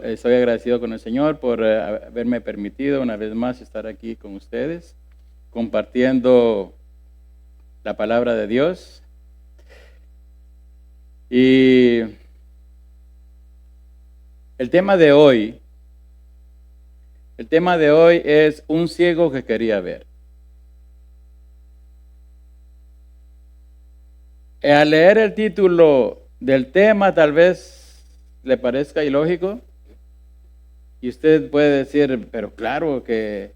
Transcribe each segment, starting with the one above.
Estoy agradecido con el Señor por haberme permitido una vez más estar aquí con ustedes, compartiendo la palabra de Dios. Y el tema de hoy es un ciego que quería ver. Al leer el título del tema tal vez le parezca ilógico. Y usted puede decir, pero claro que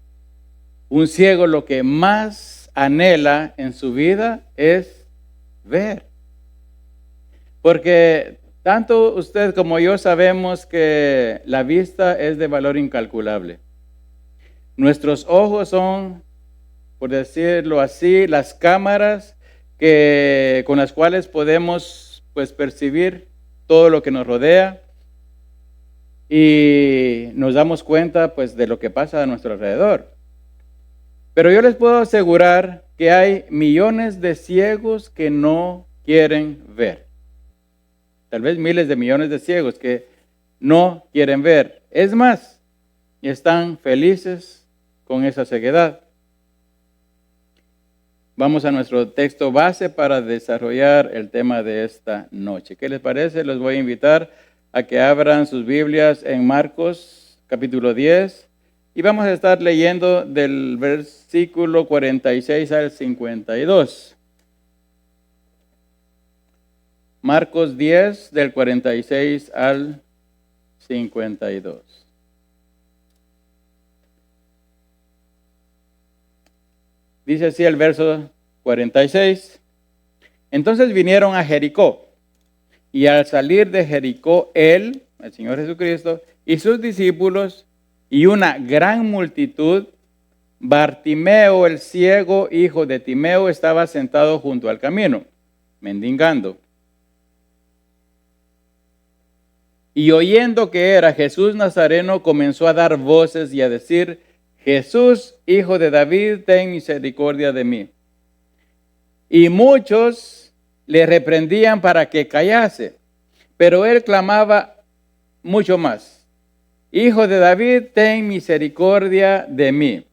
un ciego lo que más anhela en su vida es ver. Porque tanto usted como yo sabemos que la vista es de valor incalculable. Nuestros ojos son, por decirlo así, las cámaras con las cuales podemos percibir todo lo que nos rodea. Y nos damos cuenta de lo que pasa a nuestro alrededor. Pero yo les puedo asegurar que hay millones de ciegos que no quieren ver. Tal vez miles de millones de ciegos que no quieren ver. Es más, están felices con esa ceguedad. Vamos a nuestro texto base para desarrollar el tema de esta noche. ¿Qué les parece? Les voy a invitar a que abran sus Biblias en Marcos capítulo 10 y vamos a estar leyendo del versículo 46 al 52. Marcos 10 del 46 al 52. Dice así el verso 46. Entonces vinieron a Jericó. Y al salir de Jericó, él, el Señor Jesucristo, y sus discípulos, y una gran multitud, Bartimeo, el ciego, hijo de Timeo, estaba sentado junto al camino, mendigando. Y oyendo que era Jesús Nazareno, comenzó a dar voces y a decir: Jesús, hijo de David, ten misericordia de mí. Y muchos le reprendían para que callase, pero él clamaba mucho más: Hijo de David, ten misericordia de mí.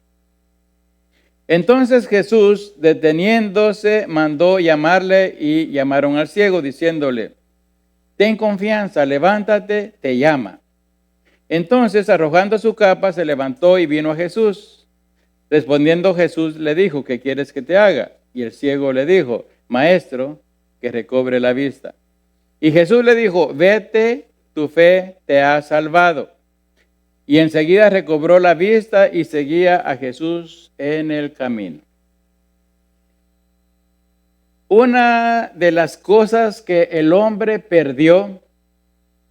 Entonces Jesús, deteniéndose, mandó llamarle y llamaron al ciego, diciéndole: Ten confianza, levántate, te llama. Entonces, arrojando su capa, se levantó y vino a Jesús. Respondiendo Jesús le dijo: ¿Qué quieres que te haga? Y el ciego le dijo: Maestro, que recobre la vista. Y Jesús le dijo: Vete, tu fe te ha salvado. Y enseguida recobró la vista y seguía a Jesús en el camino. Una de las cosas que el hombre perdió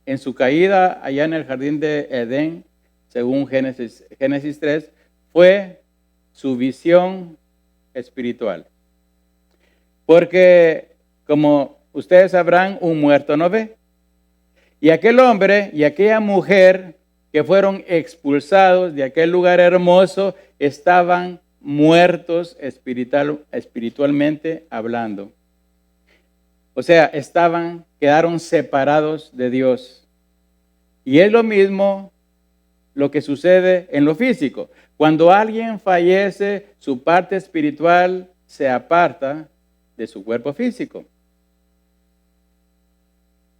en su caída allá en el jardín de Edén, según Génesis 3, fue su visión espiritual. Porque, como ustedes sabrán, un muerto no ve. Y aquel hombre y aquella mujer que fueron expulsados de aquel lugar hermoso estaban muertos espiritualmente hablando. O sea, quedaron separados de Dios. Y es lo mismo lo que sucede en lo físico. Cuando alguien fallece, su parte espiritual se aparta de su cuerpo físico.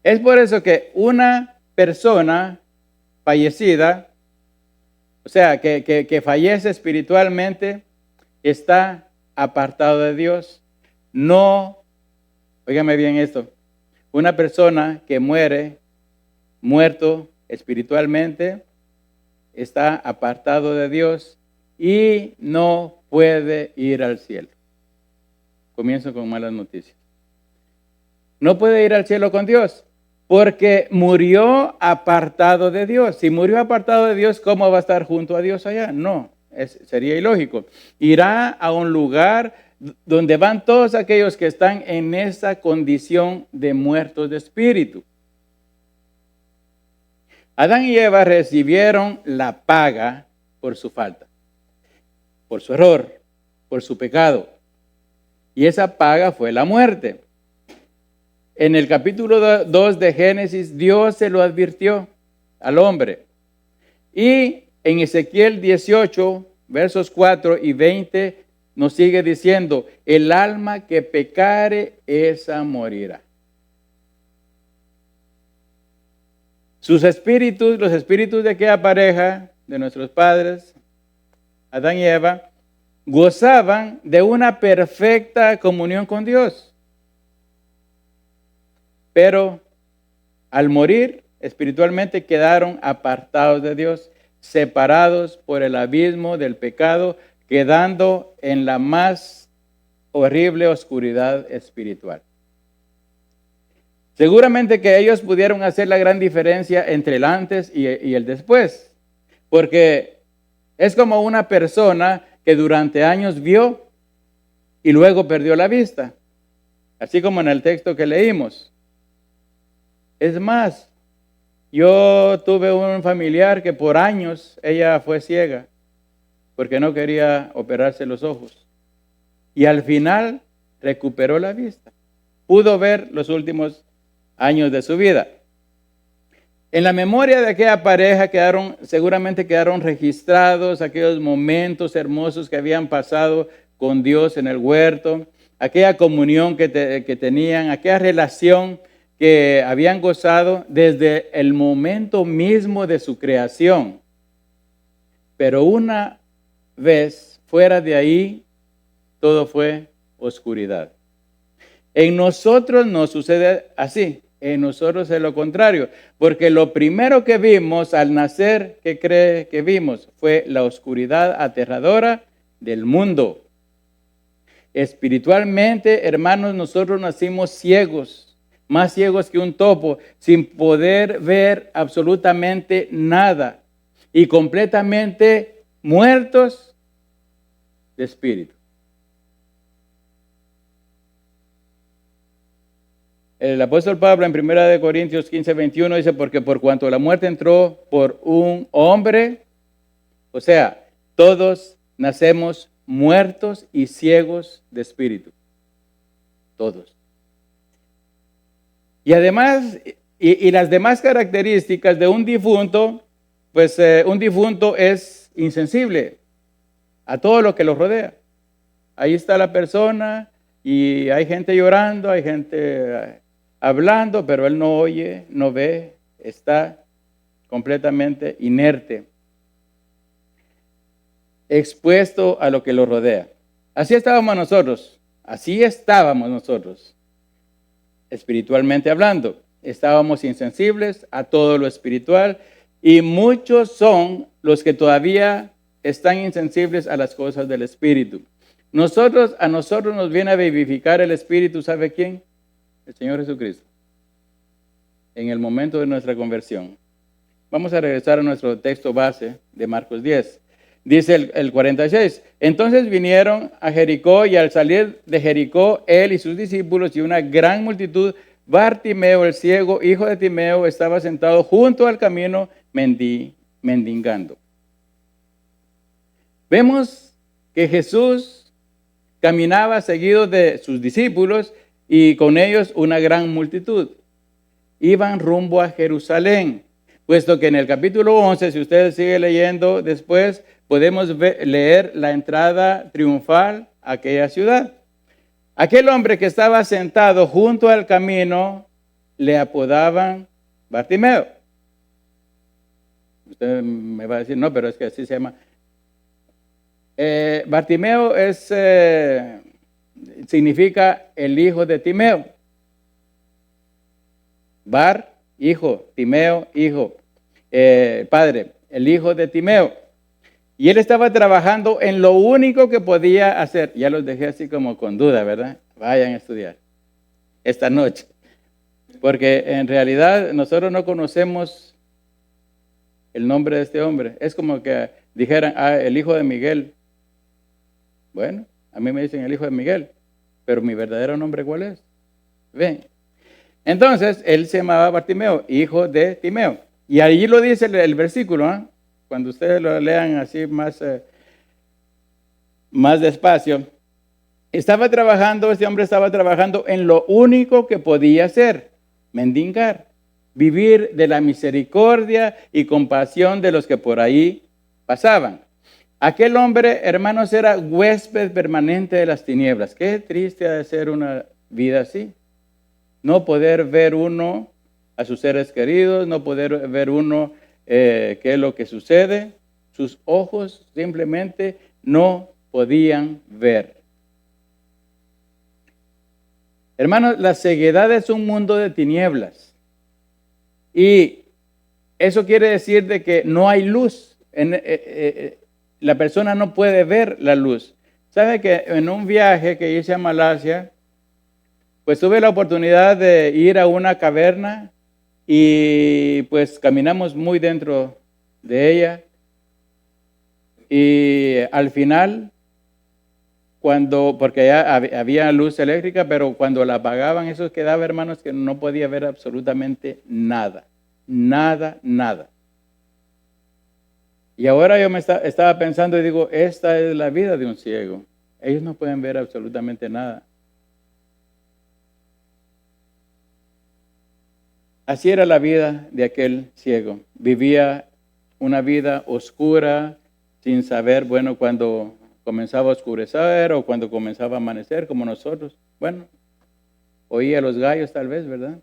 Es por eso que una persona fallecida, o sea, que fallece espiritualmente, está apartado de Dios. No, óigame bien esto, una persona que muerto espiritualmente, está apartado de Dios y no puede ir al cielo. Comienzo con malas noticias. No puede ir al cielo con Dios porque murió apartado de Dios. Si murió apartado de Dios, ¿cómo va a estar junto a Dios allá? No, sería ilógico. Irá a un lugar donde van todos aquellos que están en esa condición de muertos de espíritu. Adán y Eva recibieron la paga por su falta, por su error, por su pecado. Y esa paga fue la muerte. En el capítulo 2 de Génesis, Dios se lo advirtió al hombre. Y en Ezequiel 18, versos 4 y 20, nos sigue diciendo, el alma que pecare, esa morirá. Sus espíritus, los espíritus de aquella pareja, de nuestros padres, Adán y Eva, gozaban de una perfecta comunión con Dios. Pero al morir, espiritualmente quedaron apartados de Dios, separados por el abismo del pecado, quedando en la más horrible oscuridad espiritual. Seguramente que ellos pudieron hacer la gran diferencia entre el antes y el después, porque es como una persona que durante años vio y luego perdió la vista, así como en el texto que leímos. Es más, yo tuve un familiar que por años ella fue ciega porque no quería operarse los ojos y al final recuperó la vista. Pudo ver los últimos años de su vida. En la memoria de aquella pareja seguramente quedaron registrados aquellos momentos hermosos que habían pasado con Dios en el huerto, aquella comunión que tenían, aquella relación que habían gozado desde el momento mismo de su creación. Pero una vez fuera de ahí, todo fue oscuridad. En nosotros no sucede así. En nosotros es lo contrario, porque lo primero que vimos al nacer, ¿qué cree que vimos? Fue la oscuridad aterradora del mundo. Espiritualmente, hermanos, nosotros nacimos ciegos, más ciegos que un topo, sin poder ver absolutamente nada y completamente muertos de espíritu. El apóstol Pablo en 1 Corintios 15, 21 dice, porque por cuanto la muerte entró por un hombre, o sea, todos nacemos muertos y ciegos de espíritu. Todos. Y además, y las demás características de un difunto, pues un difunto es insensible a todo lo que lo rodea. Ahí está la persona y hay gente llorando, hay gente hablando, pero él no oye, no ve, está completamente inerte, expuesto a lo que lo rodea. Así estábamos nosotros, espiritualmente hablando. Estábamos insensibles a todo lo espiritual y muchos son los que todavía están insensibles a las cosas del espíritu. A nosotros nos viene a vivificar el espíritu, ¿sabe quién? El Señor Jesucristo, en el momento de nuestra conversión. Vamos a regresar a nuestro texto base de Marcos 10. Dice el 46, entonces vinieron a Jericó y al salir de Jericó, él y sus discípulos y una gran multitud, Bartimeo el ciego, hijo de Timeo, estaba sentado junto al camino mendigando. Vemos que Jesús caminaba seguido de sus discípulos y con ellos una gran multitud. Iban rumbo a Jerusalén, puesto que en el capítulo 11, si usted sigue leyendo después, podemos leer la entrada triunfal a aquella ciudad. Aquel hombre que estaba sentado junto al camino le apodaban Bartimeo. Usted me va a decir, no, pero es que así se llama. Bartimeo significa el hijo de Timeo. Bar, hijo, Timeo, hijo, padre, el hijo de Timeo. Y él estaba trabajando en lo único que podía hacer. Ya los dejé así como con duda, ¿verdad? Vayan a estudiar esta noche. Porque en realidad nosotros no conocemos el nombre de este hombre. Es como que dijeran, el hijo de Miguel. Bueno, a mí me dicen el hijo de Miguel, pero mi verdadero nombre, ¿cuál es? Ven. Entonces, él se llamaba Bartimeo, hijo de Timeo. Y allí lo dice el versículo, ¿eh? Cuando ustedes lo lean así más despacio. Este hombre estaba trabajando en lo único que podía hacer, mendigar. vivir de la misericordia y compasión de los que por ahí pasaban. Aquel hombre, hermanos, era huésped permanente de las tinieblas. Qué triste ha de ser una vida así. No poder ver uno a sus seres queridos, no poder ver uno qué es lo que sucede. Sus ojos simplemente no podían ver. Hermanos, la ceguedad es un mundo de tinieblas. Y eso quiere decir de que no hay luz. La persona no puede ver la luz. ¿Sabe que en un viaje que hice a Malasia, pues tuve la oportunidad de ir a una caverna y pues caminamos muy dentro de ella. Y al final, porque ya había luz eléctrica, pero cuando la apagaban, eso quedaba, hermanos, que no podía ver absolutamente nada. Nada. Y ahora yo estaba pensando y digo, esta es la vida de un ciego. Ellos no pueden ver absolutamente nada. Así era la vida de aquel ciego. Vivía una vida oscura, sin saber, bueno, cuando comenzaba a oscurecer o cuando comenzaba a amanecer, como nosotros. Bueno, oía los gallos tal vez, ¿verdad?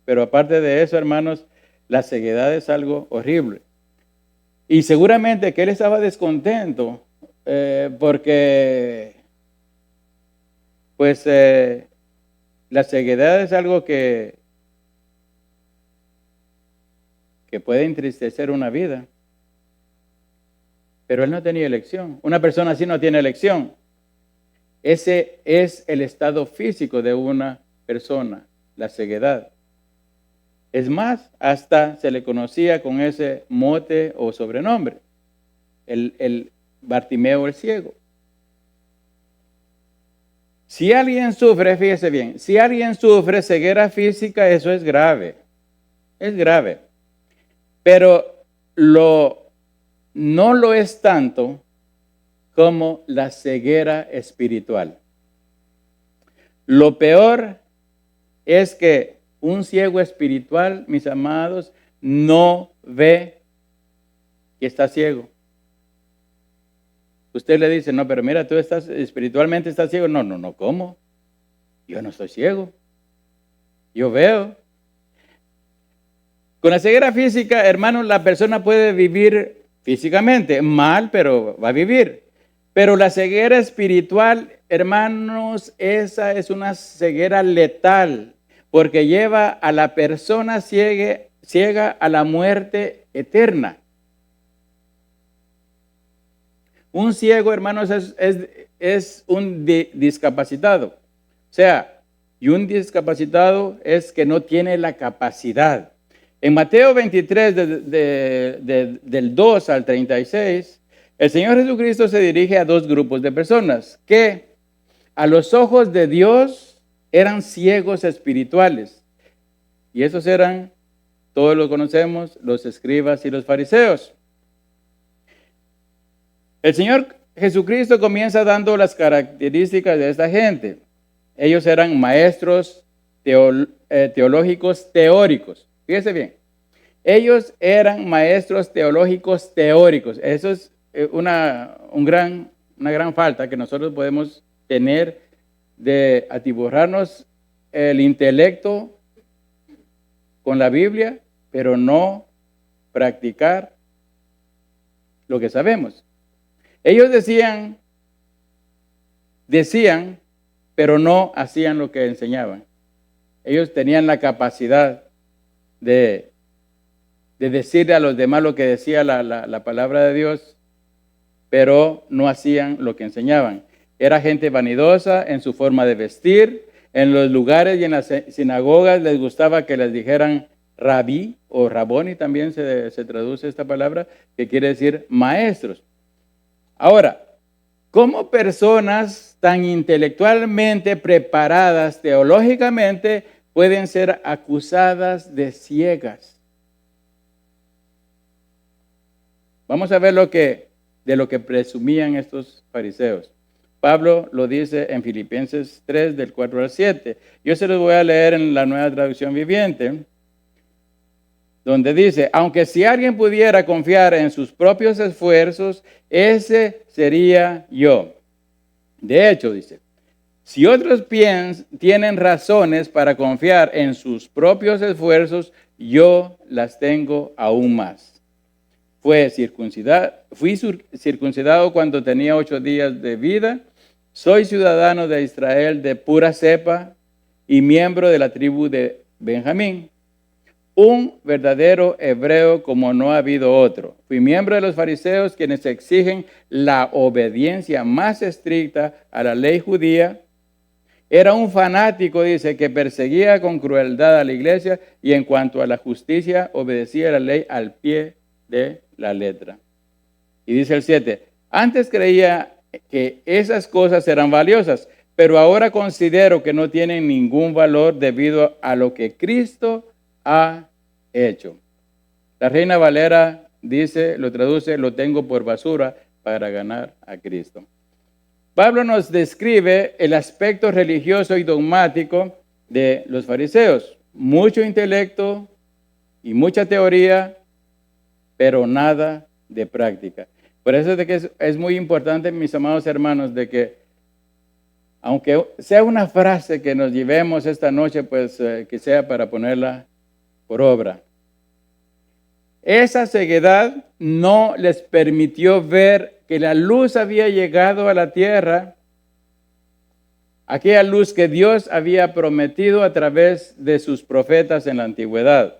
Pero aparte de eso, hermanos, la ceguedad es algo horrible. Y seguramente que él estaba descontento porque, pues, la ceguedad es algo que puede entristecer una vida. Pero él no tenía elección. Una persona así no tiene elección. Ese es el estado físico de una persona, la ceguedad. Es más, hasta se le conocía con ese mote o sobrenombre, el Bartimeo el ciego. Si alguien sufre, fíjese bien, si alguien sufre ceguera física, eso es grave. Es grave. Pero no lo es tanto como la ceguera espiritual. Lo peor es que un ciego espiritual, mis amados, no ve que está ciego. Usted le dice, no, pero mira, tú espiritualmente estás ciego. No, ¿cómo? Yo no estoy ciego. Yo veo. Con la ceguera física, hermanos, la persona puede vivir físicamente mal, pero va a vivir. Pero la ceguera espiritual, hermanos, esa es una ceguera letal, porque lleva a la persona ciega a la muerte eterna. Un ciego, hermanos, es un discapacitado. O sea, y un discapacitado es que no tiene la capacidad. En Mateo 23, del 2 al 36, el Señor Jesucristo se dirige a dos grupos de personas que a los ojos de Dios eran ciegos espirituales. Y esos eran, todos lo conocemos, los escribas y los fariseos. El Señor Jesucristo comienza dando las características de esta gente. Ellos eran maestros teológicos teóricos. Fíjese bien, ellos eran maestros teológicos teóricos. Eso es una gran falta que nosotros podemos tener de atiborrarnos el intelecto con la Biblia, pero no practicar lo que sabemos. Ellos decían, pero no hacían lo que enseñaban. Ellos tenían la capacidad de decirle a los demás lo que decía la palabra de Dios, pero no hacían lo que enseñaban. Era gente vanidosa en su forma de vestir. En los lugares y en las sinagogas les gustaba que les dijeran rabí o raboni, también se traduce esta palabra, que quiere decir maestros. Ahora, ¿cómo personas tan intelectualmente preparadas teológicamente pueden ser acusadas de ciegas? Vamos a ver de lo que presumían estos fariseos. Pablo lo dice en Filipenses 3, del 4 al 7. Yo se los voy a leer en la Nueva Traducción Viviente. donde dice, aunque si alguien pudiera confiar en sus propios esfuerzos, ese sería yo. De hecho, dice, si otros tienen razones para confiar en sus propios esfuerzos, yo las tengo aún más. Fui circuncidado cuando tenía 8 días de vida. Soy ciudadano de Israel de pura cepa y miembro de la tribu de Benjamín. Un verdadero hebreo como no ha habido otro. Fui miembro de los fariseos, quienes exigen la obediencia más estricta a la ley judía. Era un fanático, dice, que perseguía con crueldad a la iglesia y en cuanto a la justicia obedecía la ley al pie de la letra. Y dice el 7, antes creía que esas cosas eran valiosas, pero ahora considero que no tienen ningún valor debido a lo que Cristo ha hecho. La Reina Valera dice, lo traduce, lo tengo por basura para ganar a Cristo. Pablo nos describe el aspecto religioso y dogmático de los fariseos. Mucho intelecto y mucha teoría, pero nada de práctica. Por eso es que es muy importante, mis amados hermanos, de que aunque sea una frase que nos llevemos esta noche, pues que sea para ponerla por obra. Esa ceguedad no les permitió ver que la luz había llegado a la tierra, aquella luz que Dios había prometido a través de sus profetas en la antigüedad.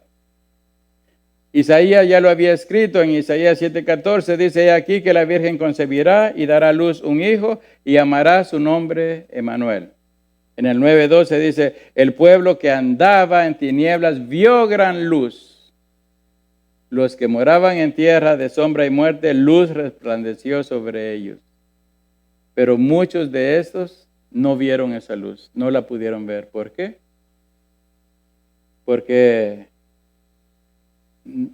Isaías ya lo había escrito en Isaías 7:14, dice aquí que la Virgen concebirá y dará a luz un hijo y llamará su nombre Emmanuel. En el 9:12 dice, el pueblo que andaba en tinieblas vio gran luz. Los que moraban en tierra de sombra y muerte, luz resplandeció sobre ellos. Pero muchos de estos no vieron esa luz, no la pudieron ver. ¿Por qué? Porque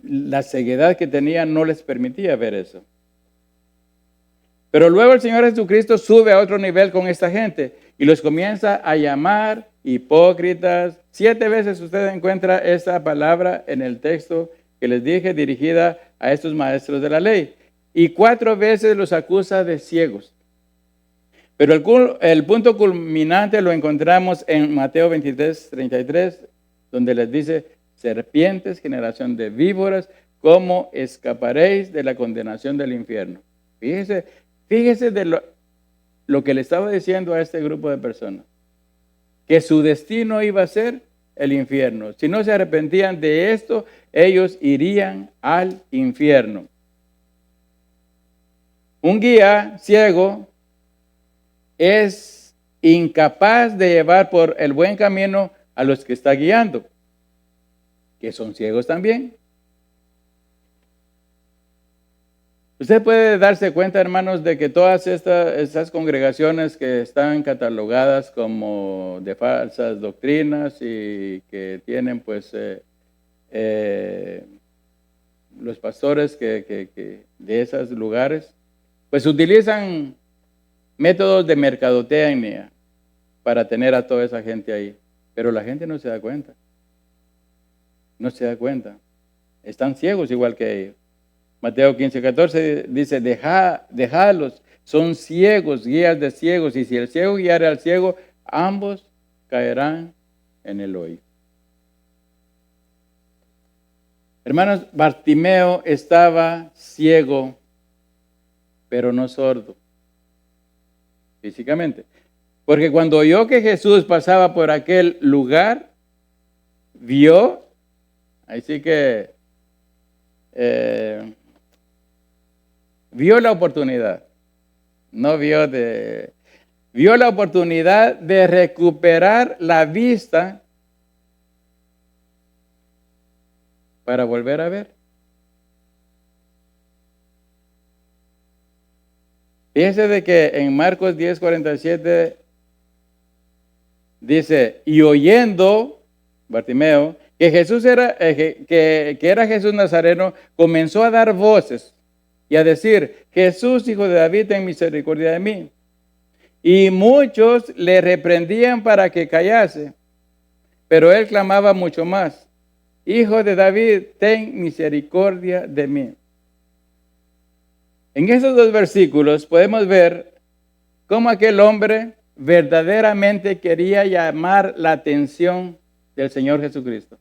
la ceguedad que tenían no les permitía ver eso. Pero luego el Señor Jesucristo sube a otro nivel con esta gente y los comienza a llamar hipócritas. 7 veces usted encuentra esa palabra en el texto que les dije, dirigida a estos maestros de la ley. Y 4 veces los acusa de ciegos. Pero el punto culminante lo encontramos en Mateo 23:33, donde les dice, serpientes, generación de víboras, ¿cómo escaparéis de la condenación del infierno? Fíjese de lo que le estaba diciendo a este grupo de personas, que su destino iba a ser el infierno. Si no se arrepentían de esto, ellos irían al infierno. Un guía ciego es incapaz de llevar por el buen camino a los que está guiando, que son ciegos también. Usted puede darse cuenta, hermanos, de que todas estas congregaciones que están catalogadas como de falsas doctrinas y que tienen pues los pastores que de esos lugares, pues utilizan métodos de mercadotecnia para tener a toda esa gente ahí. Pero la gente no se da cuenta. No se da cuenta. Están ciegos igual que ellos. Mateo 15:14 dice, dejadlos, son ciegos, guías de ciegos, y si el ciego guiare al ciego, ambos caerán en el hoyo. Hermanos, Bartimeo estaba ciego, pero no sordo, físicamente. Porque cuando oyó que Jesús pasaba por aquel lugar, vio, así que vio la oportunidad, vio la oportunidad de recuperar la vista para volver a ver. Fíjense de que en Marcos 10:47 dice, y oyendo Bartimeo que Jesús que era Jesús Nazareno, comenzó a dar voces y a decir, Jesús, hijo de David, ten misericordia de mí. Y muchos le reprendían para que callase, pero él clamaba mucho más, Hijo de David, ten misericordia de mí. En esos dos versículos podemos ver cómo aquel hombre verdaderamente quería llamar la atención del Señor Jesucristo.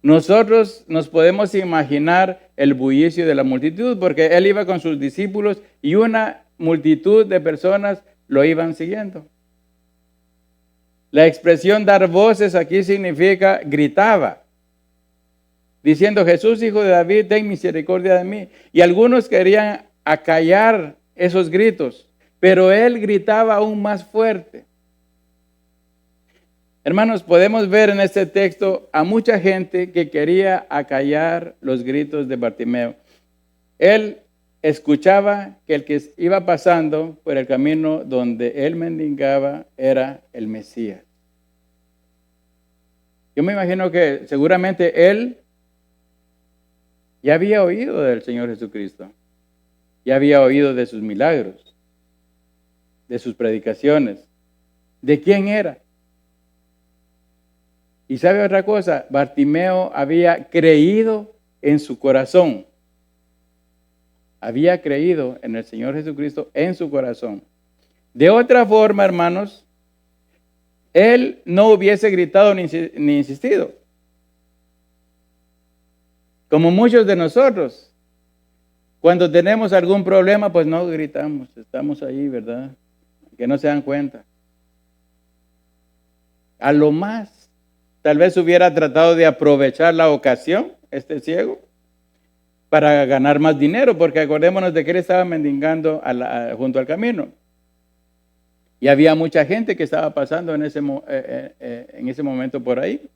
Nosotros nos podemos imaginar el bullicio de la multitud, porque él iba con sus discípulos y una multitud de personas lo iban siguiendo. La expresión dar voces aquí significa gritaba, diciendo: Jesús, hijo de David, ten misericordia de mí. Y algunos querían acallar esos gritos, pero él gritaba aún más fuerte. Hermanos, podemos ver en este texto a mucha gente que quería acallar los gritos de Bartimeo. Él escuchaba que el que iba pasando por el camino donde él mendigaba era el Mesías. Yo me imagino que seguramente él ya había oído del Señor Jesucristo, ya había oído de sus milagros, de sus predicaciones, de quién era. Y sabe otra cosa, Bartimeo había creído en su corazón. Había creído en el Señor Jesucristo en su corazón. De otra forma, hermanos, él no hubiese gritado ni insistido. Como muchos de nosotros, cuando tenemos algún problema, pues no gritamos, estamos ahí, ¿verdad? Que no se dan cuenta. A lo más, tal vez hubiera tratado de aprovechar la ocasión, este ciego, para ganar más dinero, porque acordémonos de que él estaba mendigando junto al camino. Y había mucha gente que estaba pasando en ese momento por ahí.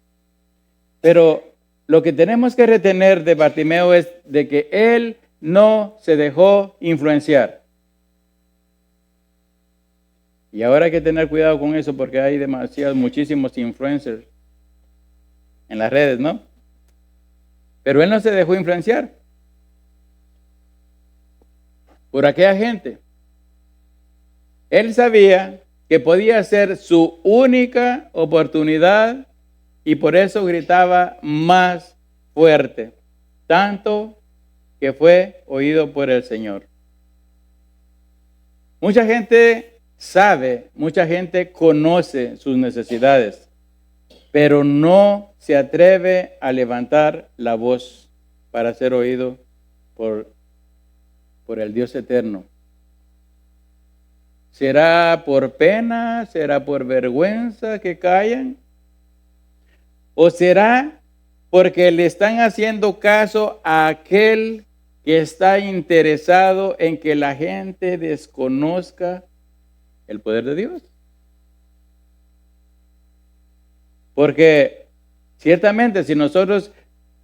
Pero lo que tenemos que retener de Bartimeo es de que él no se dejó influenciar. Y ahora hay que tener cuidado con eso porque hay muchísimos influencers en las redes, ¿no? Pero él no se dejó influenciar por aquella gente. Él sabía que podía ser su única oportunidad y por eso gritaba más fuerte, tanto que fue oído por el Señor. Mucha gente sabe, mucha gente conoce sus necesidades, pero no se atreve a levantar la voz para ser oído por el Dios eterno. ¿Será por pena? ¿Será por vergüenza que callan? ¿O será porque le están haciendo caso a aquel que está interesado en que la gente desconozca el poder de Dios? Porque ciertamente si nosotros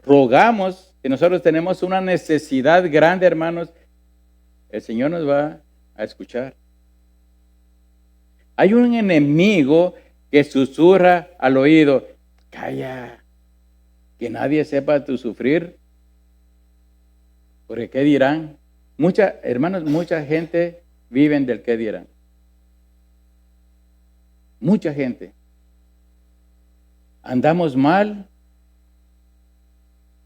rogamos, si nosotros tenemos una necesidad grande, hermanos, el Señor nos va a escuchar. Hay un enemigo que susurra al oído: calla, que nadie sepa tu sufrir, porque ¿qué dirán? Hermanos, mucha gente vive del qué dirán. Mucha gente. Andamos mal,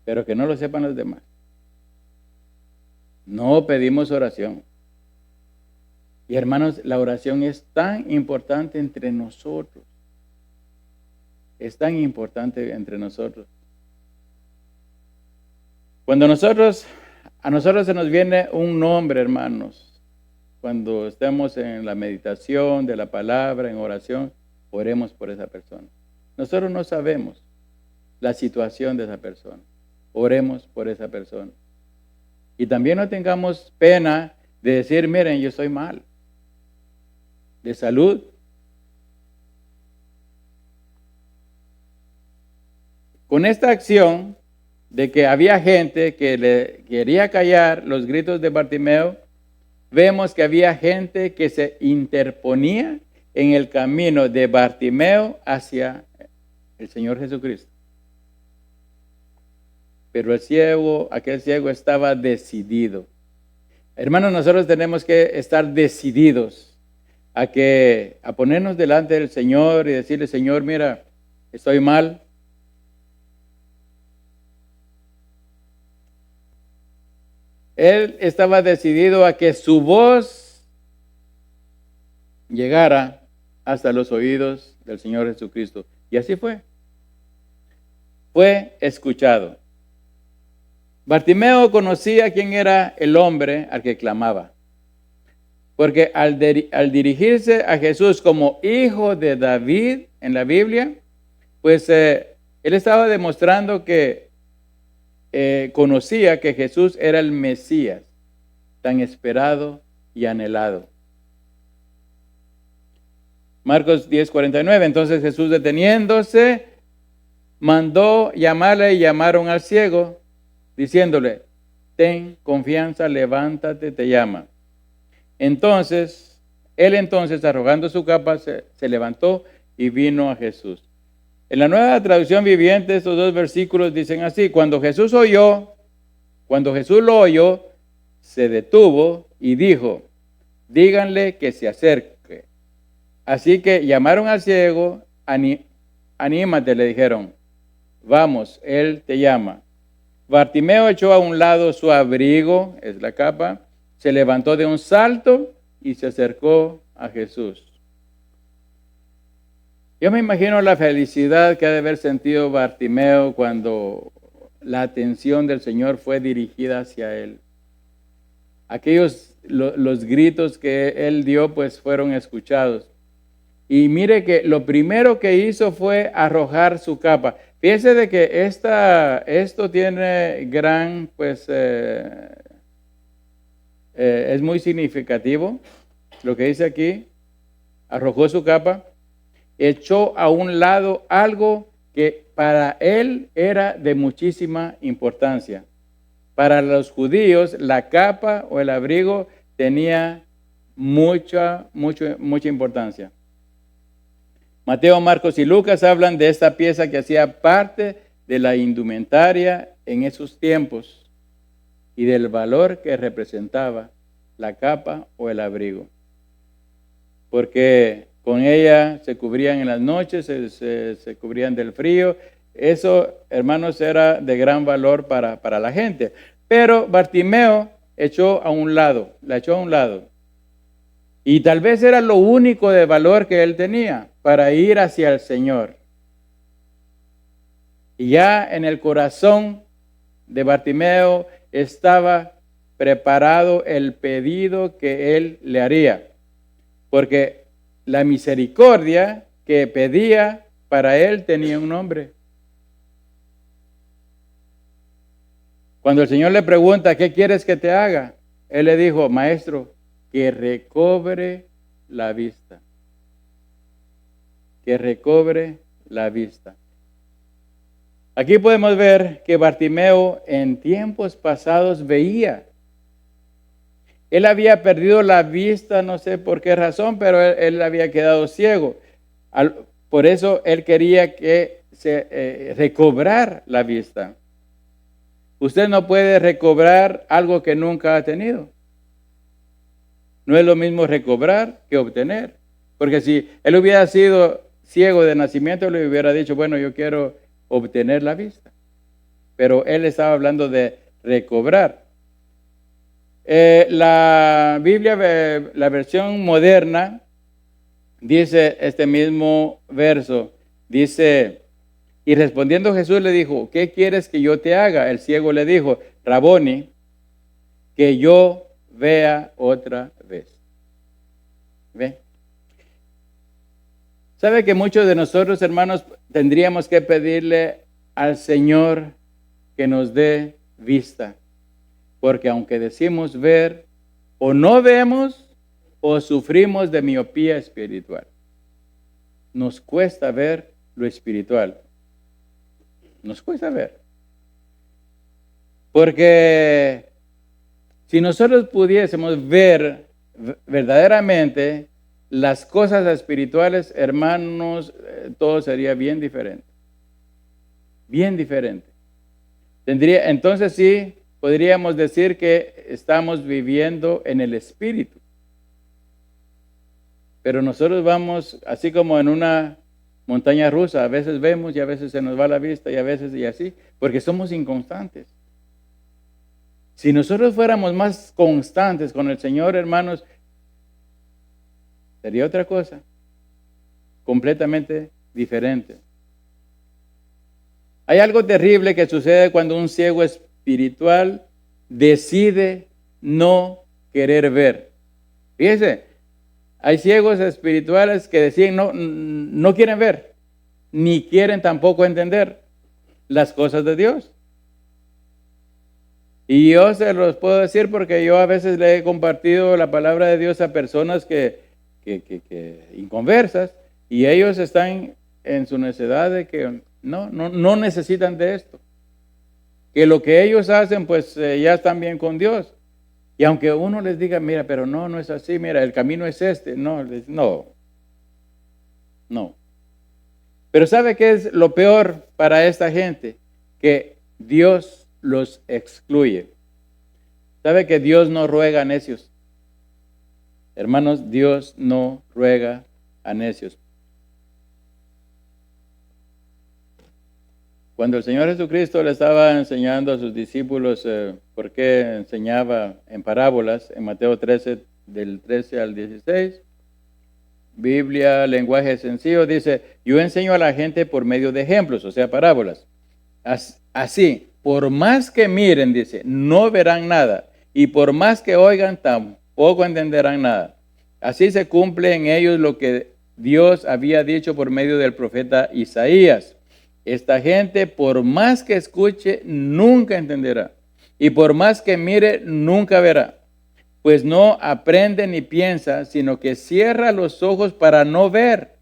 pero que no lo sepan los demás. No pedimos oración. Y hermanos, la oración es tan importante entre nosotros. Es tan importante entre nosotros. Cuando a nosotros se nos viene un nombre, hermanos, cuando estemos en la meditación de la palabra, en oración, oremos por esa persona. Nosotros no sabemos la situación de esa persona. Oremos por esa persona. Y también no tengamos pena de decir: miren, yo estoy mal de salud. Con esta acción de que había gente que le quería callar los gritos de Bartimeo, vemos que había gente que se interponía en el camino de Bartimeo hacia el Señor Jesucristo. Pero aquel ciego estaba decidido. Hermanos, nosotros tenemos que estar decididos a ponernos delante del Señor y decirle: Señor, mira, estoy mal. Él estaba decidido a que su voz llegara hasta los oídos del Señor Jesucristo. Y así fue. Fue escuchado. Bartimeo conocía quién era el hombre al que clamaba. Porque al dirigirse a Jesús como hijo de David en la Biblia, pues él estaba demostrando que conocía que Jesús era el Mesías, tan esperado y anhelado. Marcos 10:49, entonces Jesús deteniéndose, mandó llamarle y llamaron al ciego, diciéndole, ten confianza, levántate, te llama. Entonces, él arrojando su capa, se levantó y vino a Jesús. En la Nueva Traducción Viviente, estos dos versículos dicen así, cuando Jesús lo oyó, se detuvo y dijo, díganle que se acerque. Así que llamaron al ciego, anímate, le dijeron, vamos, él te llama. Bartimeo echó a un lado su abrigo, es la capa, se levantó de un salto y se acercó a Jesús. Yo me imagino la felicidad que ha de haber sentido Bartimeo cuando la atención del Señor fue dirigida hacia él. Los gritos que él dio, pues fueron escuchados. Y mire que lo primero que hizo fue arrojar su capa. Fíjese de que esto tiene gran, pues, es muy significativo. Lo que dice aquí, arrojó su capa, echó a un lado algo que para él era de muchísima importancia. Para los judíos, la capa o el abrigo tenía mucha importancia. Mateo, Marcos y Lucas hablan de esta pieza que hacía parte de la indumentaria en esos tiempos y del valor que representaba la capa o el abrigo. Porque con ella se cubrían en las noches, se cubrían del frío. Eso, hermanos, era de gran valor para la gente. Pero Bartimeo la echó a un lado. Y tal vez era lo único de valor que él tenía para ir hacia el Señor. Y ya en el corazón de Bartimeo estaba preparado el pedido que él le haría. Porque la misericordia que pedía para él tenía un nombre. Cuando el Señor le pregunta, ¿qué quieres que te haga? Él le dijo, maestro, que recobre la vista. Que recobre la vista. Aquí podemos ver que Bartimeo en tiempos pasados veía. Él había perdido la vista, no sé por qué razón, pero él había quedado ciego. Por eso él quería que se recobrar la vista. Usted no puede recobrar algo que nunca ha tenido. No es lo mismo recobrar que obtener. Porque si él hubiera sido ciego de nacimiento, le hubiera dicho, bueno, yo quiero obtener la vista. Pero él estaba hablando de recobrar. La Biblia, la versión moderna, dice este mismo verso, dice, y respondiendo Jesús le dijo, ¿qué quieres que yo te haga? El ciego le dijo, Raboni, que yo vea otra vez. ¿Ve? ¿Sabe que muchos de nosotros, hermanos, tendríamos que pedirle al Señor que nos dé vista? Porque aunque decimos ver, o no vemos, o sufrimos de miopía espiritual. Nos cuesta ver lo espiritual. Nos cuesta ver. Porque si nosotros pudiésemos ver verdaderamente las cosas espirituales, hermanos, todo sería bien diferente. Bien diferente. Entonces sí, podríamos decir que estamos viviendo en el Espíritu. Pero nosotros vamos así como en una montaña rusa. A veces vemos y a veces se nos va la vista y a veces y así. Porque somos inconstantes. Si nosotros fuéramos más constantes con el Señor, hermanos, sería otra cosa, completamente diferente. Hay algo terrible que sucede cuando un ciego espiritual decide no querer ver. Fíjese, hay ciegos espirituales que deciden no quieren ver, ni quieren tampoco entender las cosas de Dios. Y yo se los puedo decir porque yo a veces le he compartido la palabra de Dios a personas que inconversas, y ellos están en su necesidad de que no necesitan de esto. Que lo que ellos hacen, pues ya están bien con Dios. Y aunque uno les diga, mira, pero no es así, mira, el camino es este. No. Pero ¿sabe qué es lo peor para esta gente? Que Dios los excluye. ¿Sabe que Dios no ruega a necios? Hermanos, Dios no ruega a necios. Cuando el Señor Jesucristo le estaba enseñando a sus discípulos por qué enseñaba en parábolas, en Mateo 13, del 13 al 16, Biblia, lenguaje sencillo, dice, yo enseño a la gente por medio de ejemplos, o sea, parábolas. Así, por más que miren, dice, no verán nada, y por más que oigan, tampoco entenderán nada. Así se cumple en ellos lo que Dios había dicho por medio del profeta Isaías. Esta gente, por más que escuche, nunca entenderá. Y por más que mire, nunca verá. Pues no aprende ni piensa, sino que cierra los ojos para no ver.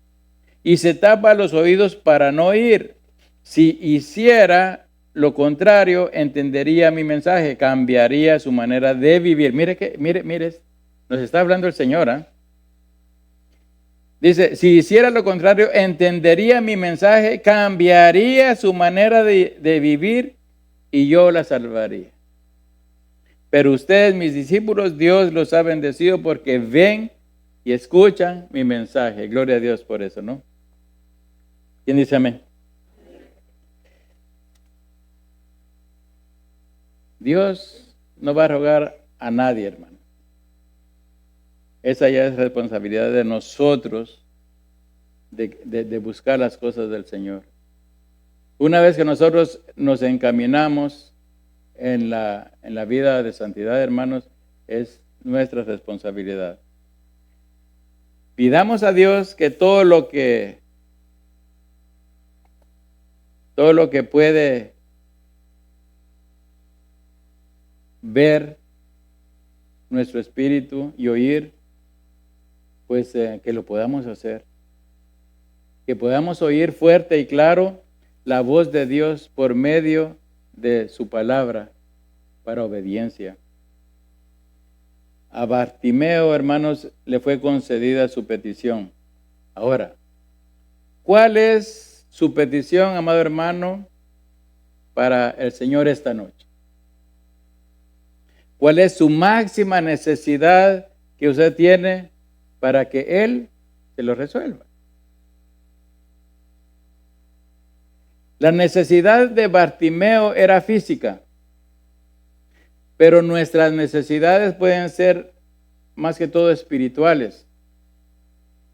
Y se tapa los oídos para no oír. Si hiciera lo contrario, entendería mi mensaje, cambiaría su manera de vivir. Mire, nos está hablando el Señor, ¿eh? Dice, si hiciera lo contrario, entendería mi mensaje, cambiaría su manera de vivir y yo la salvaría. Pero ustedes, mis discípulos, Dios los ha bendecido porque ven y escuchan mi mensaje. Gloria a Dios por eso, ¿no? ¿Quién dice amén? Dios no va a rogar a nadie, hermano. Esa ya es responsabilidad de nosotros de buscar las cosas del Señor. Una vez que nosotros nos encaminamos en la vida de santidad, hermanos, es nuestra responsabilidad. Pidamos a Dios que todo lo que puede ver nuestro espíritu y oír, pues que lo podamos hacer. Que podamos oír fuerte y claro la voz de Dios por medio de su palabra para obediencia. A Bartimeo, hermanos, le fue concedida su petición. Ahora, ¿cuál es su petición, amado hermano, para el Señor esta noche? ¿Cuál es su máxima necesidad que usted tiene para que Él se lo resuelva? La necesidad de Bartimeo era física, pero nuestras necesidades pueden ser más que todo espirituales.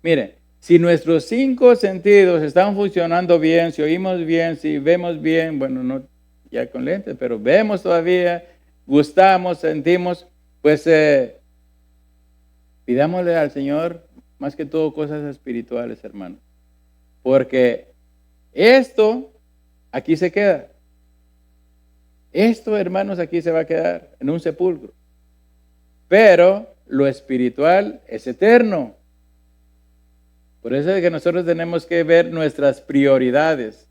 Mire, si nuestros 5 sentidos están funcionando bien, si oímos bien, si vemos bien, bueno, no ya con lentes, pero vemos todavía, gustamos, sentimos, pues pidámosle al Señor más que todo cosas espirituales, hermano. Porque esto aquí se queda. Esto, hermanos, aquí se va a quedar en un sepulcro. Pero lo espiritual es eterno. Por eso es que nosotros tenemos que ver nuestras prioridades.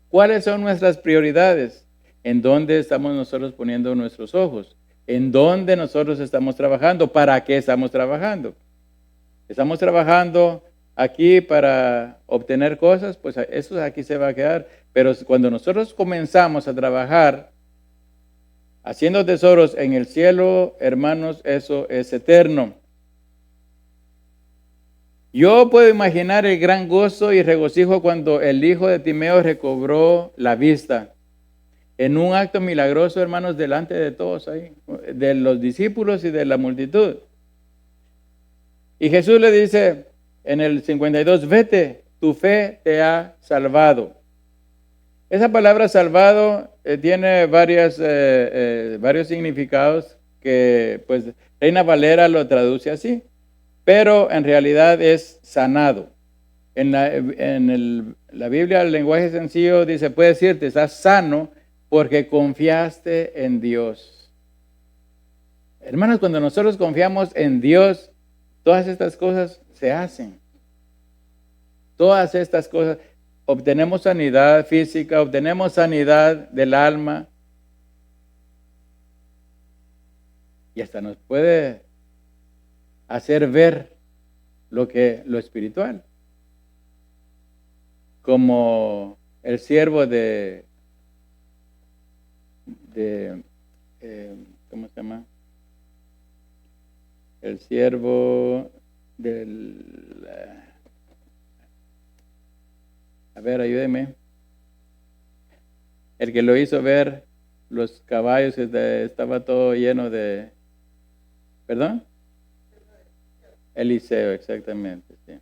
¿Cuáles son nuestras prioridades? ¿En dónde estamos nosotros poniendo nuestros ojos? ¿En dónde nosotros estamos trabajando? ¿Para qué estamos trabajando? ¿Estamos trabajando aquí para obtener cosas? Pues eso aquí se va a quedar. Pero cuando nosotros comenzamos a trabajar haciendo tesoros en el cielo, hermanos, eso es eterno. Yo puedo imaginar el gran gozo y regocijo cuando el hijo de Timeo recobró la vista. en un acto milagroso, hermanos, delante de todos ahí, de los discípulos y de la multitud. Y Jesús le dice en el 52, vete, tu fe te ha salvado. Esa palabra salvado tiene varios significados que pues Reina Valera lo traduce así, pero en realidad es sanado. En la Biblia, el lenguaje sencillo dice, puede decirte, estás sano porque confiaste en Dios. Hermanos, cuando nosotros confiamos en Dios, todas estas cosas se hacen. Todas estas cosas, obtenemos sanidad física, obtenemos sanidad del alma. Y hasta nos puede hacer ver lo espiritual. Como el siervo ¿cómo se llama? El siervo a ver, ayúdeme. El que lo hizo ver los caballos, estaba todo lleno de... ¿Perdón? Eliseo, exactamente. Sí.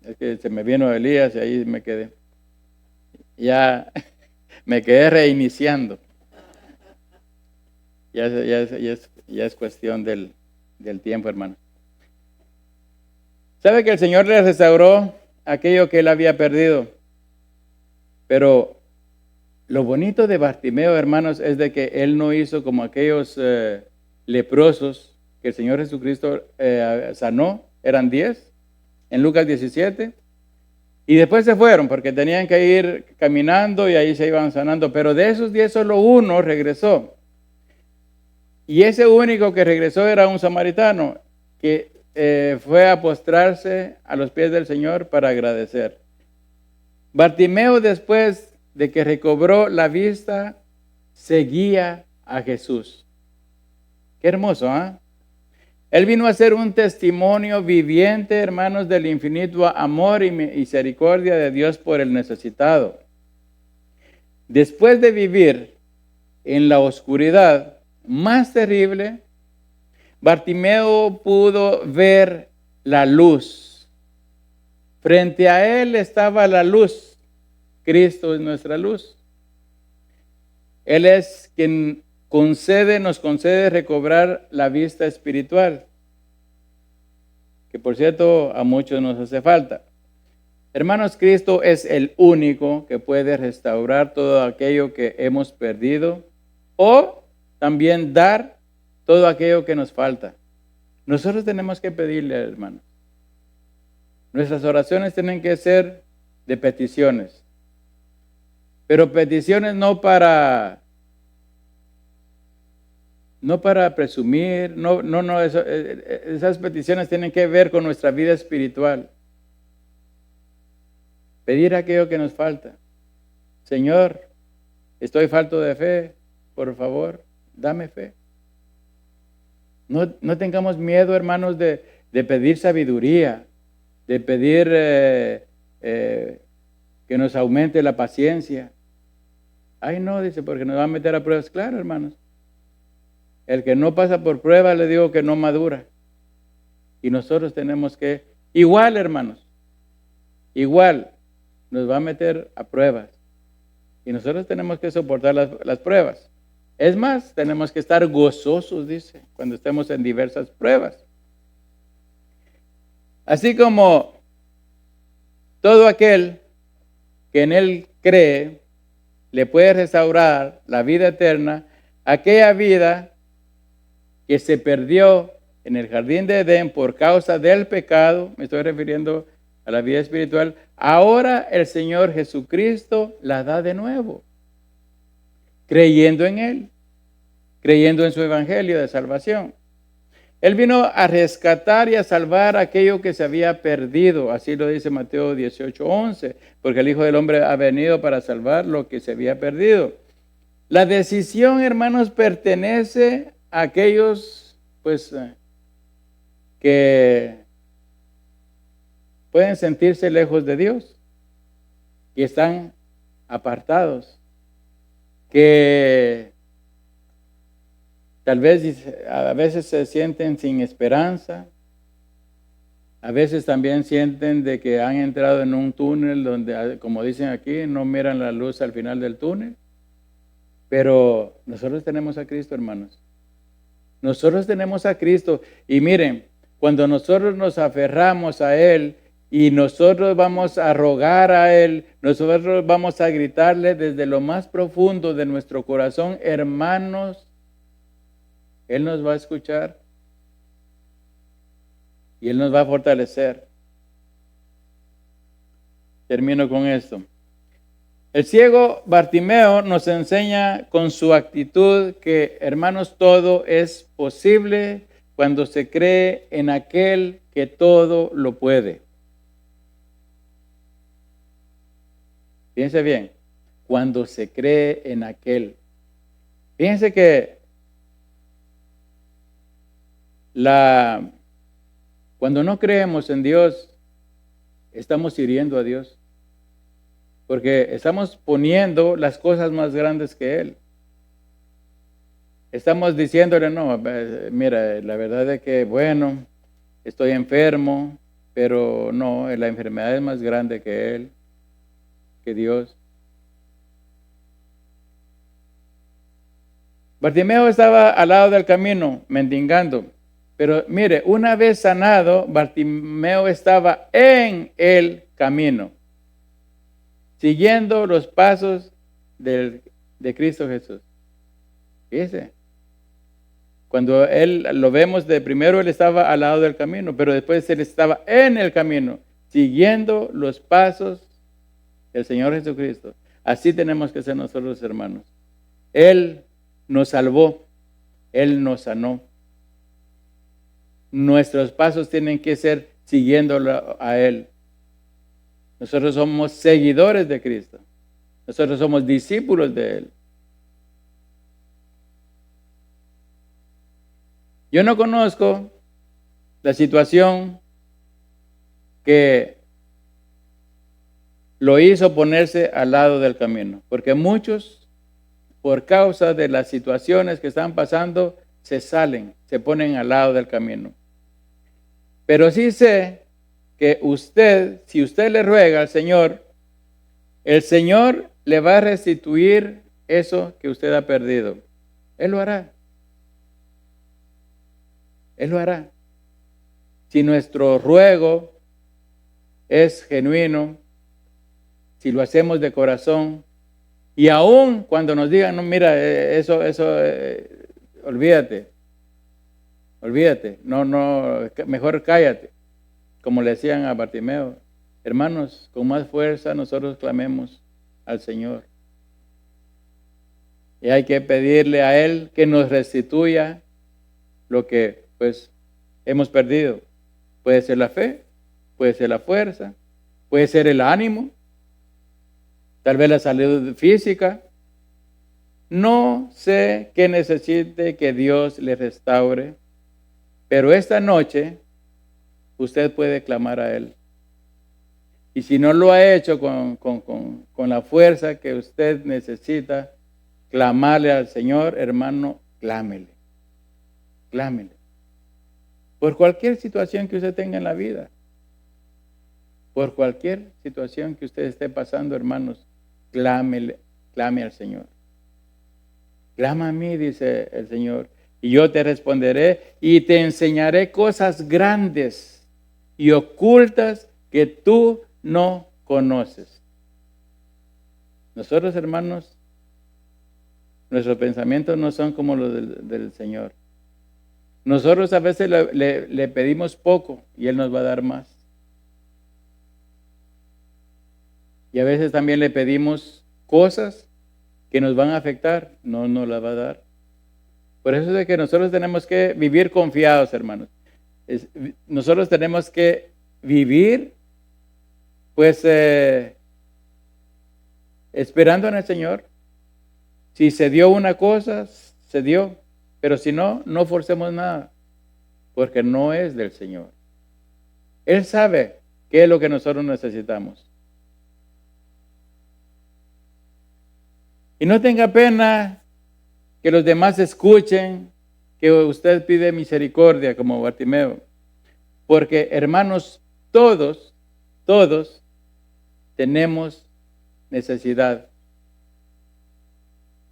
Es que se me vino Elías y ahí me quedé. Ya me quedé reiniciando. Ya es cuestión del tiempo, hermano. ¿Sabe que el Señor le restauró aquello que él había perdido? Pero lo bonito de Bartimeo, hermanos, es de que él no hizo como aquellos leprosos que el Señor Jesucristo sanó. Eran 10 en Lucas 17. Y después se fueron porque tenían que ir caminando y ahí se iban sanando. Pero de esos 10 solo uno regresó. Y ese único que regresó era un samaritano que fue a postrarse a los pies del Señor para agradecer. Bartimeo, después de que recobró la vista, seguía a Jesús. Qué hermoso, ¿ah? Él vino a ser un testimonio viviente, hermanos, del infinito amor y misericordia de Dios por el necesitado. Después de vivir en la oscuridad más terrible, Bartimeo pudo ver la luz. Frente a él estaba la luz. Cristo es nuestra luz. Él es quien nos concede recobrar la vista espiritual, que por cierto a muchos nos hace falta. Hermanos, Cristo es el único que puede restaurar todo aquello que hemos perdido o también dar todo aquello que nos falta. Nosotros tenemos que pedirle, hermanos. Nuestras oraciones tienen que ser de peticiones, pero peticiones no para presumir, esas peticiones tienen que ver con nuestra vida espiritual. Pedir aquello que nos falta. Señor, estoy falto de fe, por favor, dame fe. No tengamos miedo, hermanos, de pedir sabiduría, de pedir que nos aumente la paciencia. Ay, no, dice, porque nos va a meter a pruebas. Claro, hermanos. El que no pasa por prueba, le digo que no madura. Y nosotros tenemos que, igual, hermanos, igual nos va a meter a pruebas. Y nosotros tenemos que soportar las pruebas. Es más, tenemos que estar gozosos, dice, cuando estemos en diversas pruebas. Así como todo aquel que en él cree, le puede restaurar la vida eterna, aquella vida que se perdió en el jardín de Edén por causa del pecado, me estoy refiriendo a la vida espiritual, ahora el Señor Jesucristo la da de nuevo, creyendo en Él, creyendo en su evangelio de salvación. Él vino a rescatar y a salvar aquello que se había perdido, así lo dice Mateo 18:11, porque el Hijo del Hombre ha venido para salvar lo que se había perdido. La decisión, hermanos, pertenece a aquellos, pues, que pueden sentirse lejos de Dios y están apartados, que tal vez a veces se sienten sin esperanza, a veces también sienten de que han entrado en un túnel donde, como dicen aquí, no miran la luz al final del túnel. Pero nosotros tenemos a Cristo, hermanos. Nosotros tenemos a Cristo. Y miren, cuando nosotros nos aferramos a Él y nosotros vamos a rogar a Él, nosotros vamos a gritarle desde lo más profundo de nuestro corazón, hermanos, Él nos va a escuchar y Él nos va a fortalecer. Termino con esto. El ciego Bartimeo nos enseña con su actitud que, hermanos, todo es posible cuando se cree en aquel que todo lo puede. Fíjense bien, cuando se cree en aquel. Fíjense que cuando no creemos en Dios, estamos hiriendo a Dios. Porque estamos poniendo las cosas más grandes que Él. Estamos diciéndole, no, mira, la verdad es que, bueno, estoy enfermo, pero no, la enfermedad es más grande que Él, que Dios. Bartimeo estaba al lado del camino, mendigando. Pero mire, una vez sanado, Bartimeo estaba en el camino, siguiendo los pasos de Cristo Jesús. Fíjese, cuando él lo vemos de primero, él estaba al lado del camino, pero después él estaba en el camino, siguiendo los pasos del Señor Jesucristo. Así tenemos que ser nosotros, hermanos. Él nos salvó, Él nos sanó. Nuestros pasos tienen que ser siguiéndolo a Él. Nosotros somos seguidores de Cristo. Nosotros somos discípulos de Él. Yo no conozco la situación que lo hizo ponerse al lado del camino, porque muchos, por causa de las situaciones que están pasando, se salen, se ponen al lado del camino. Pero sí sé que usted, si usted le ruega al Señor, el Señor le va a restituir eso que usted ha perdido. Él lo hará. Él lo hará. Si nuestro ruego es genuino, si lo hacemos de corazón, y aún cuando nos digan, no, mira, olvídate, no, mejor cállate, como le decían a Bartimeo. Hermanos, con más fuerza nosotros clamemos al Señor. Y hay que pedirle a Él que nos restituya lo que pues hemos perdido. Puede ser la fe, puede ser la fuerza, puede ser el ánimo, tal vez la salud física. No sé qué necesite que Dios le restaure, pero esta noche usted puede clamar a Él. Y si no lo ha hecho con la fuerza que usted necesita, clamarle al Señor, hermano, clámele. Clámele. Por cualquier situación que usted tenga en la vida. Por cualquier situación que usted esté pasando, hermanos, clame al Señor. Clama a mí, dice el Señor, y yo te responderé y te enseñaré cosas grandes y ocultas que tú no conoces. Nosotros, hermanos, nuestros pensamientos no son como los del Señor. Nosotros a veces le pedimos poco y Él nos va a dar más. Y a veces también le pedimos cosas que nos van a afectar, no nos las va a dar. Por eso es de que nosotros tenemos que vivir confiados, hermanos. Nosotros tenemos que vivir, pues, esperando en el Señor. Si se dio una cosa, se dio. Pero si no, no forcemos nada, porque no es del Señor. Él sabe qué es lo que nosotros necesitamos. Y no tenga pena que los demás escuchen que usted pide misericordia como Bartimeo. Porque, hermanos, todos tenemos necesidad.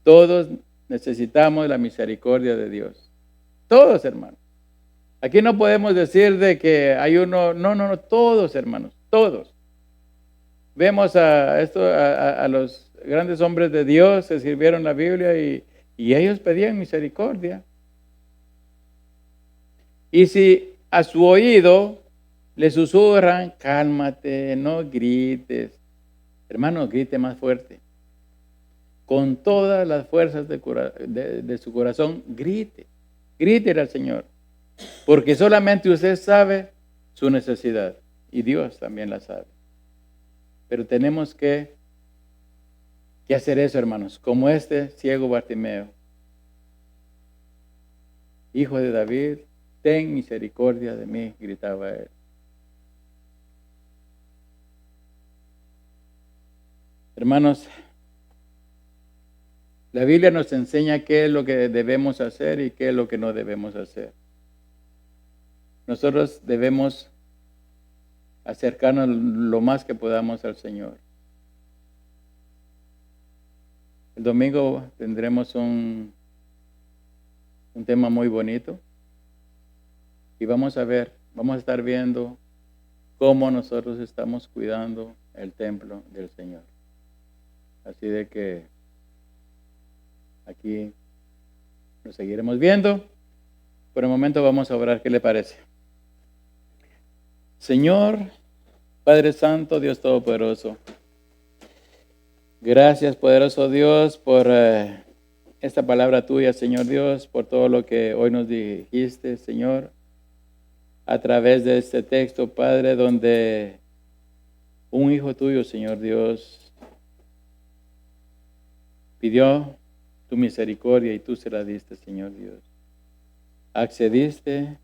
Todos necesitamos la misericordia de Dios. Todos, hermanos. Aquí no podemos decir de que hay uno, no, todos, hermanos, todos. Vemos a los grandes hombres de Dios que escribieron la Biblia y ellos pedían misericordia. Y si a su oído le susurran, cálmate, no grites. Hermano, grite más fuerte. Con todas las fuerzas de su corazón, grite al Señor. Porque solamente usted sabe su necesidad y Dios también la sabe. Pero tenemos que hacer eso, hermanos, como este ciego Bartimeo. Hijo de David, ten misericordia de mí, gritaba él. Hermanos, la Biblia nos enseña qué es lo que debemos hacer y qué es lo que no debemos hacer. Nosotros debemos acercarnos lo más que podamos al Señor. El domingo tendremos un tema muy bonito y vamos a estar viendo cómo nosotros estamos cuidando el templo del Señor. Así de que aquí nos seguiremos viendo. Por el momento vamos a orar. ¿Qué le parece? Señor, Padre Santo, Dios Todopoderoso, gracias, poderoso Dios, por esta palabra tuya, Señor Dios, por todo lo que hoy nos dijiste, Señor, a través de este texto, Padre, donde un hijo tuyo, Señor Dios, pidió tu misericordia y tú se la diste, Señor Dios. Accediste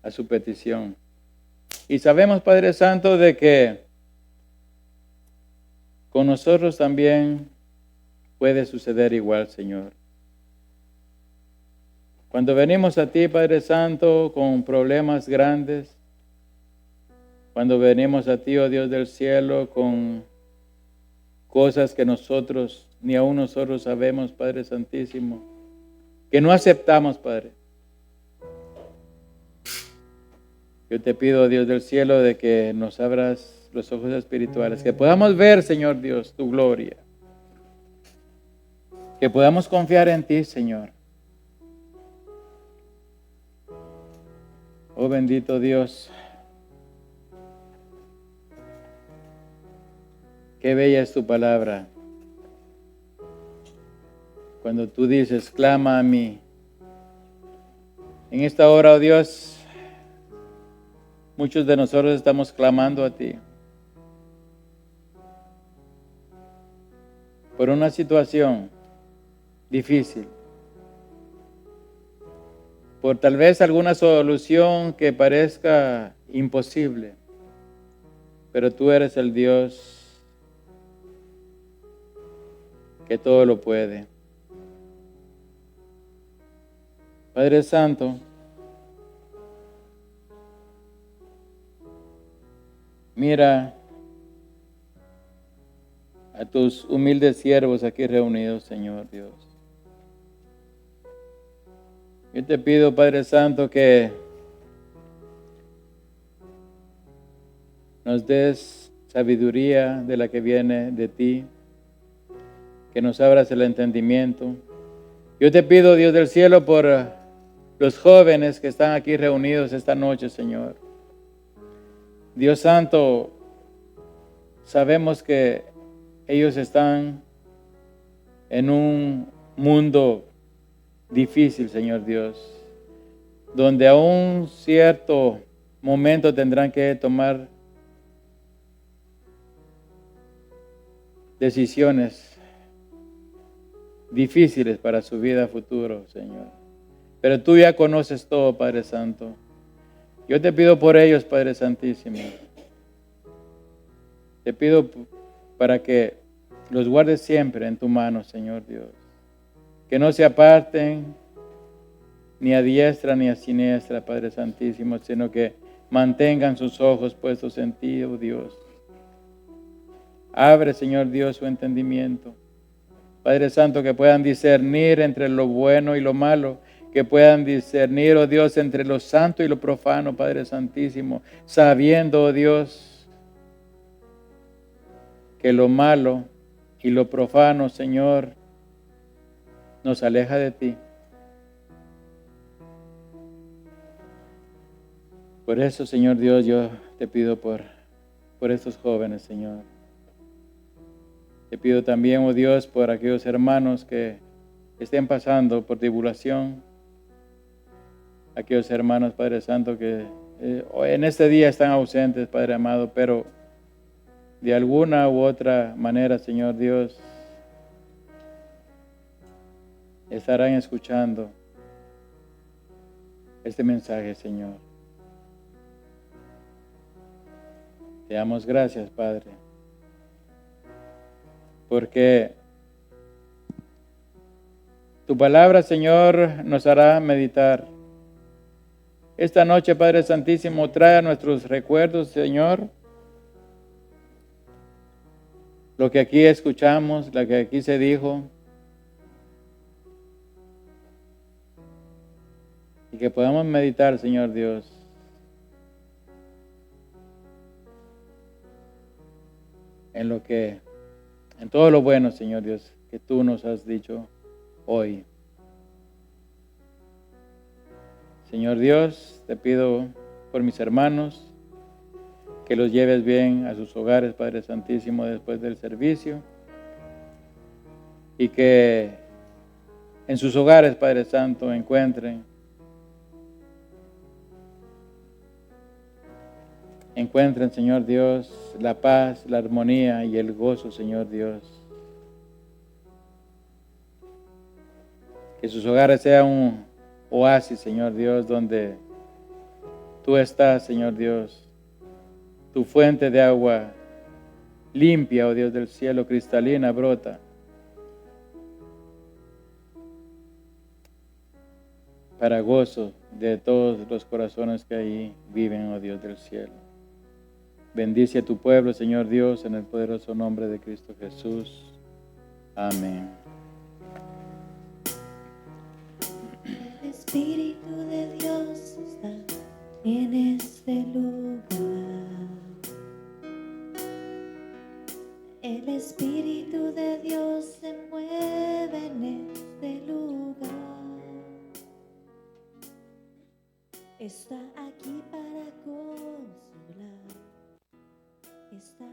a su petición. Y sabemos, Padre Santo, de que con nosotros también puede suceder igual, Señor. Cuando venimos a ti, Padre Santo, con problemas grandes, cuando venimos a ti, oh Dios del cielo, con cosas que nosotros, ni aún nosotros sabemos, Padre Santísimo, que no aceptamos, Padre. Yo te pido, Dios del cielo, de que nos abras los ojos espirituales, que podamos ver, Señor Dios, tu gloria. Que podamos confiar en ti, Señor. Oh bendito Dios. Qué bella es tu palabra. Cuando tú dices, clama a mí. En esta hora, oh Dios, muchos de nosotros estamos clamando a ti por una situación difícil, por tal vez alguna solución que parezca imposible, pero tú eres el Dios que todo lo puede. Padre Santo, mira a tus humildes siervos aquí reunidos, Señor Dios. Yo te pido, Padre Santo, que nos des sabiduría de la que viene de ti, que nos abras el entendimiento. Yo te pido, Dios del cielo, por los jóvenes que están aquí reunidos esta noche, Señor. Dios Santo, sabemos que ellos están en un mundo difícil, Señor Dios, donde a un cierto momento tendrán que tomar decisiones difíciles para su vida futuro, Señor. Pero tú ya conoces todo, Padre Santo. Yo te pido por ellos, Padre Santísimo. Te pido para que los guardes siempre en tu mano, Señor Dios. Que no se aparten ni a diestra ni a siniestra, Padre Santísimo, sino que mantengan sus ojos puestos en ti, oh Dios. Abre, Señor Dios, su entendimiento. Padre Santo, que puedan discernir entre lo bueno y lo malo, que puedan discernir, oh Dios, entre lo santo y lo profano, Padre Santísimo, sabiendo, oh Dios, que lo malo y lo profano, Señor, nos aleja de ti. Por eso, Señor Dios, yo te pido por estos jóvenes, Señor. Te pido también, oh Dios, por aquellos hermanos que estén pasando por tribulación, aquellos hermanos, Padre Santo, que en este día están ausentes, Padre amado, pero de alguna u otra manera, Señor Dios, estarán escuchando este mensaje, Señor. Te damos gracias, Padre, porque tu palabra, Señor, nos hará meditar. Esta noche, Padre Santísimo, trae a nuestros recuerdos, Señor, lo que aquí escuchamos, lo que aquí se dijo, y que podamos meditar, Señor Dios, en todo lo bueno, Señor Dios, que tú nos has dicho hoy. Señor Dios, te pido por mis hermanos, que los lleves bien a sus hogares, Padre Santísimo, después del servicio, y que en sus hogares, Padre Santo, encuentren, Señor Dios, la paz, la armonía y el gozo, Señor Dios. Que sus hogares sean un oasis, Señor Dios, donde tú estás, Señor Dios, tu fuente de agua limpia, oh Dios del cielo, cristalina, brota. Para gozo de todos los corazones que ahí viven, oh Dios del cielo. Bendice a tu pueblo, Señor Dios, en el poderoso nombre de Cristo Jesús. Amén. El Espíritu de Dios está en este lugar. El Espíritu de Dios se mueve en este lugar. Está aquí para consolar. Está